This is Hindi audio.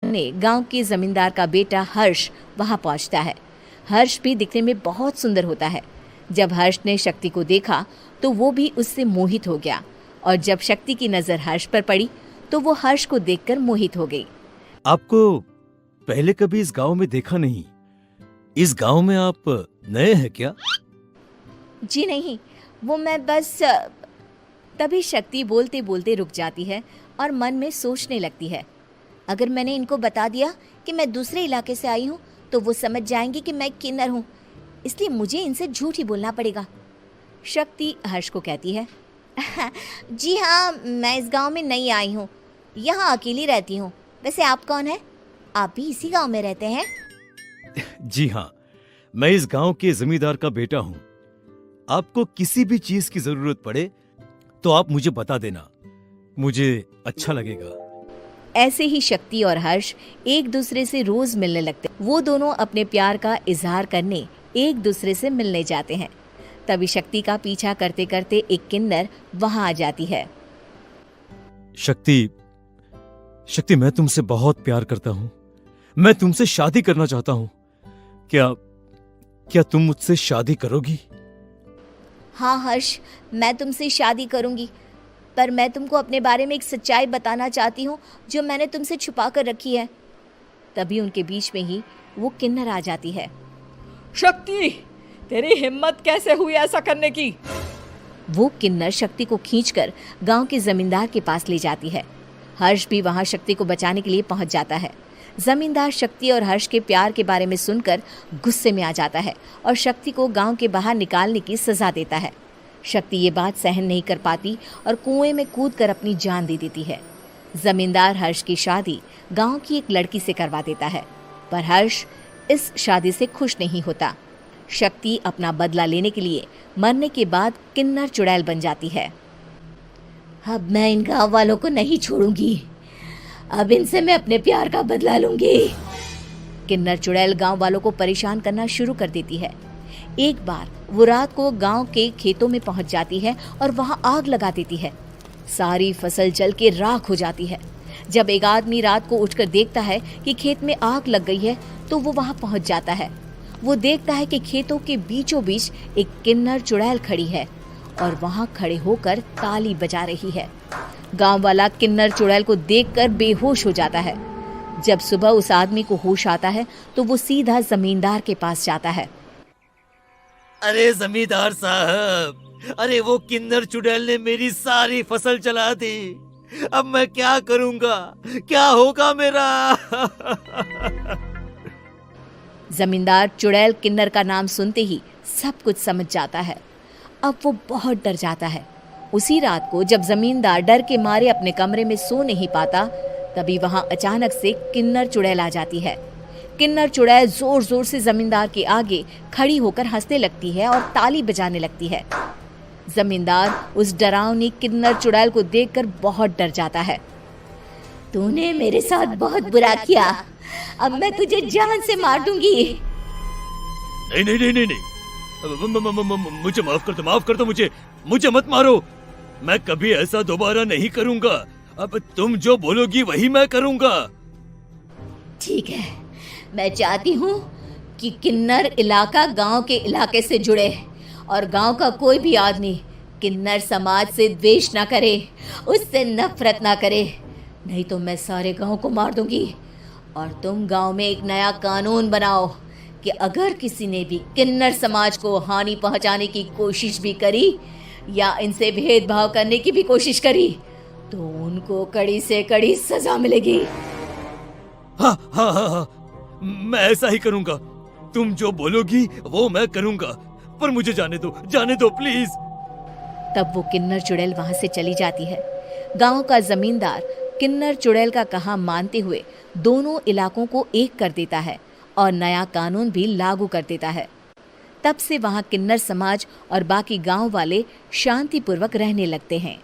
ने गांव के जमींदार का बेटा हर्ष वहां पहुंचता है। हर्ष भी दिखने में बहुत सुंदर होता है। जब हर्ष ने शक्ति को देखा तो वो भी उससे मोहित हो गया, और जब शक्ति की नजर हर्ष पर पड़ी तो वो हर्ष को देखकर मोहित हो गई। आपको पहले कभी इस गांव में देखा नहीं। इस गांव में आप नए हैं क्या? जी नहीं, वो मैं बस तभी शक्ति बोलते बोलते रुक जाती है और मन में सोचने लगती है, अगर मैंने इनको बता दिया कि मैं दूसरे इलाके से आई हूँ तो वो समझ जाएंगे कि मैं किन्नर हूँ, इसलिए मुझे इनसे झूठ ही बोलना पड़ेगा। शक्ति हर्ष को कहती है, जी हाँ, मैं इस गांव में नई आई हूँ, यहाँ अकेली रहती हूँ। वैसे आप कौन है? आप भी इसी गांव में रहते हैं? जी हाँ, मैं इस गांव के जमींदार का बेटा हूँ। आपको किसी भी चीज की जरूरत पड़े तो आप मुझे बता देना, मुझे अच्छा लगेगा। ऐसे ही शक्ति और हर्ष एक दूसरे से रोज मिलने लगते। वो दोनों अपने प्यार का इजहार करने एक दूसरे से मिलने जाते हैं। तभी शक्ति का पीछा करते करते एक किन्नर वहां आ जाती है। शक्ति, मैं तुमसे बहुत प्यार करता हूँ। मैं तुमसे शादी करना चाहता हूँ। क्या तुम मुझसे शादी करोगी? हाँ हर्ष, मैं तुमसे शादी करूंगी, पर मैं तुमको अपने बारे में एक सच्चाई बताना चाहती हूँ जो मैंने तुमसे छुपा कर रखी है। तभी उनके बीच में ही वो किन्नर आ जाती है। शक्ति, तेरी हिम्मत कैसे हुई ऐसा करने की? वो किन्नर शक्ति को खींचकर गांव के जमींदार के पास ले जाती है। हर्ष भी वहां शक्ति को बचाने के लिए पहुंच जाता है। जमींदार शक्ति और हर्ष के प्यार के बारे में सुनकर गुस्से में आ जाता है और शक्ति को गांव के बाहर निकालने की सजा देता है। शक्ति ये बात सहन नहीं कर पाती और कुएं में कूदकर अपनी जान दे देती है। जमींदार हर्ष की शादी गांव की एक लड़की से करवा देता है, पर हर्ष इस शादी से खुश नहीं होता। शक्ति अपना बदला लेने के लिए मरने के बाद किन्नर चुड़ैल बन जाती है। अब मैं इन गांव वालों को नहीं छोड़ूंगी, अब इनसे मैं अपने प्यार का बदला लूंगी। किन्नर चुड़ैल गांव वालों को परेशान करना शुरू कर देती है। एक बार वो रात को गांव के खेतों में पहुंच जाती है और वहां आग लगा देती है। सारी फसल जल के राख हो जाती है। जब एक आदमी रात को उठकर देखता है कि खेत में आग लग गई है तो वो वहां पहुंच जाता है। वो देखता है कि खेतों के बीचों बीच एक किन्नर चुड़ैल खड़ी है और वहां खड़े होकर ताली बजा रही है। गांव वाला किन्नर चुड़ैल को देखकर बेहोश हो जाता है। जब सुबह उस आदमी को होश आता है तो वो सीधा जमींदार के पास जाता है। अरे जमींदार साहब, अरे वो किन्नर चुड़ैल ने मेरी सारी फसल जला दी। अब मैं क्या करूंगा? क्या होगा मेरा? जमींदार चुड़ैल किन्नर का नाम सुनते ही सब कुछ समझ जाता है। अब वो बहुत डर जाता है। उसी रात को जब जमींदार डर के मारे अपने कमरे में सो नहीं पाता, तभी वहां अचानक से किन्नर चुड़ैल आ जाती है। किन्नर चुड़ैल जोर जोर से जमींदार के आगे खड़ी होकर हंसने लगती है और ताली बजाने लगती है। जमींदार उस डरावनी किन्नर चुड़ैल को देखकर बहुत डर जाता है। तूने मेरे साथ बहुत बुरा किया, अब मैं तुझे जान से मार दूंगी। नहीं नहीं नहीं नहीं, नहीं। मुझे माफ कर दो, मुझे मत मारो। मैं कभी ऐसा दोबारा नहीं करूंगा। अब तुम जो बोलोगी वही मैं करूंगा। ठीक है, मैं चाहती हूँ कि किन्नर इलाका गांव के इलाके से जुड़े और गांव का कोई भी आदमी किन्नर समाज से द्वेष ना करे, उससे नफरत ना करे, नहीं तो मैं सारे गांव को मार दूंगी। और तुम गांव में एक नया कानून बनाओ कि अगर किसी ने भी किन्नर समाज को हानि पहुंचाने की कोशिश भी करी या इनसे भेदभाव करने की भी कोशिश करी तो उनको कड़ी से कड़ी सजा मिलेगी। हाँ हाँ हाँ हाँ, मैं ऐसा ही करूंगा। तुम जो बोलोगी वो मैं करूंगा, पर मुझे जाने दो प्लीज। तब वो किन्नर चुड़ैल वहां से चली जाती है। गांव का जमींदार किन्नर चुड़ैल का कहा मानते हुए दोनों इलाकों को एक कर देता है और नया कानून भी लागू कर देता है। तब से वहां किन्नर समाज और बाकी गांव वाले शांतिपूर्वक रहने लगते हैं।